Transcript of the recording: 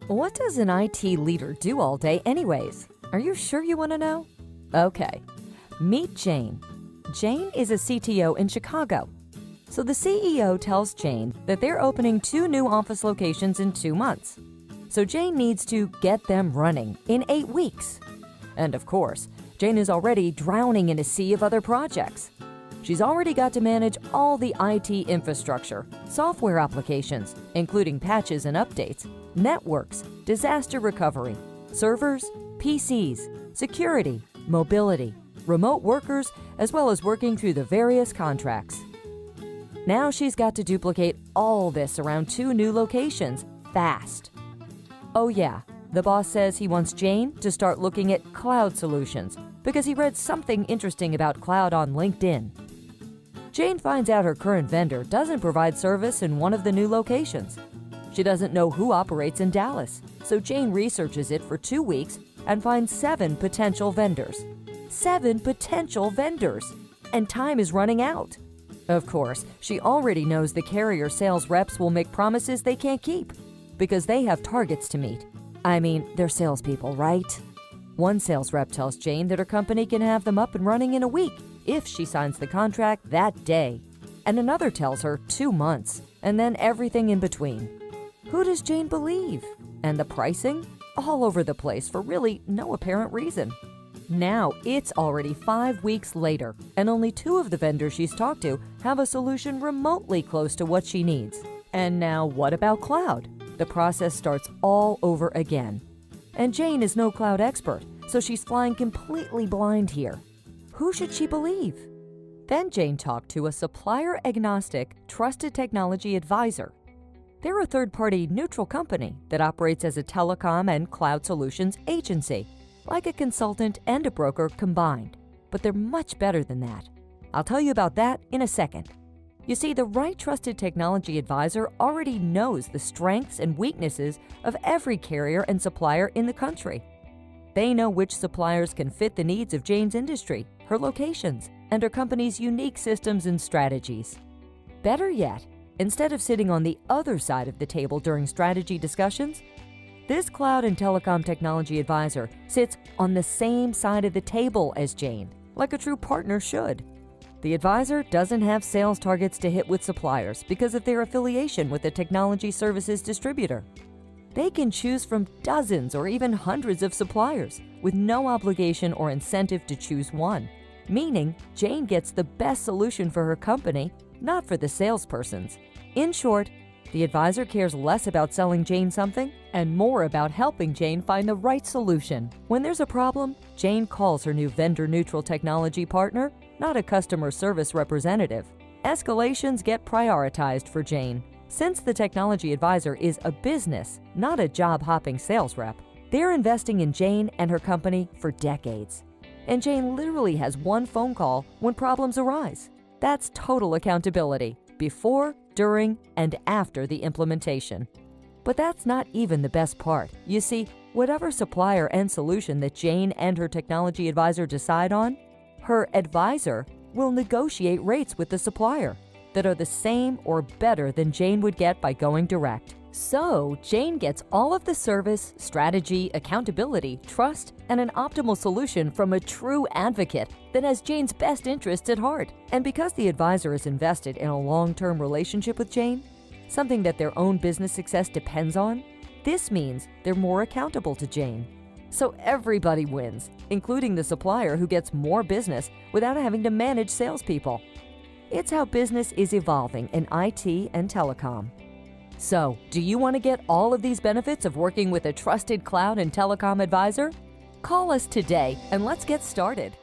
What does an IT leader do all day anyways? Are you sure you want to know? Okay. Meet Jane. Jane is a CTO in Chicago. So the CEO tells Jane that they're opening 2 new office locations in 2 months. So Jane needs to get them running in 8 weeks. And of course, Jane is already drowning in a sea of other projects. She's already got to manage all the IT infrastructure, software applications, including patches and updates, networks, disaster recovery, servers, PCs, security, mobility, remote workers, as well as working through the various contracts. Now she's got to duplicate all this around 2 new locations, fast. Oh yeah, the boss says he wants Jane to start looking at cloud solutions because he read something interesting about cloud on LinkedIn. Jane finds out her current vendor doesn't provide service in one of the new locations. She doesn't know who operates in Dallas, so Jane researches it for 2 weeks and finds 7 potential vendors. 7 potential vendors! And time is running out. Of course, she already knows the carrier sales reps will make promises they can't keep because they have targets to meet. I mean, they're salespeople, right? One sales rep tells Jane that her company can have them up and running in a week if she signs the contract that day. And another tells her 2 months, and then everything in between. Who does Jane believe? And the pricing? All over the place for really no apparent reason. Now it's already 5 weeks later, and only 2 of the vendors she's talked to have a solution remotely close to what she needs. And now what about cloud? The process starts all over again. And Jane is no cloud expert, so she's flying completely blind here. Who should she believe? Then Jane talked to a supplier-agnostic, trusted technology advisor. They're a third-party neutral company that operates as a telecom and cloud solutions agency, like a consultant and a broker combined. But they're much better than that. I'll tell you about that in a second. You see, the right trusted technology advisor already knows the strengths and weaknesses of every carrier and supplier in the country. They know which suppliers can fit the needs of Jane's industry, her locations, and her company's unique systems and strategies. Better yet, instead of sitting on the other side of the table during strategy discussions, this cloud and telecom technology advisor sits on the same side of the table as Jane, like a true partner should. The advisor doesn't have sales targets to hit with suppliers because of their affiliation with a technology services distributor. They can choose from dozens or even hundreds of suppliers with no obligation or incentive to choose one, meaning Jane gets the best solution for her company, not for the salespersons. In short, the advisor cares less about selling Jane something and more about helping Jane find the right solution. When there's a problem, Jane calls her new vendor-neutral technology partner, not a customer service representative. Escalations get prioritized for Jane. Since the technology advisor is a business, not a job-hopping sales rep, they're investing in Jane and her company for decades. And Jane literally has one phone call when problems arise. That's total accountability, before, during, and after the implementation. But that's not even the best part. You see, whatever supplier and solution that Jane and her technology advisor decide on, her advisor will negotiate rates with the supplier that are the same or better than Jane would get by going direct. So, Jane gets all of the service, strategy, accountability, trust, and an optimal solution from a true advocate that has Jane's best interests at heart. And because the advisor is invested in a long-term relationship with Jane, something that their own business success depends on, this means they're more accountable to Jane. So everybody wins, including the supplier who gets more business without having to manage salespeople. It's how business is evolving in IT and telecom. So, do you want to get all of these benefits of working with a trusted cloud and telecom advisor? Call us today and let's get started.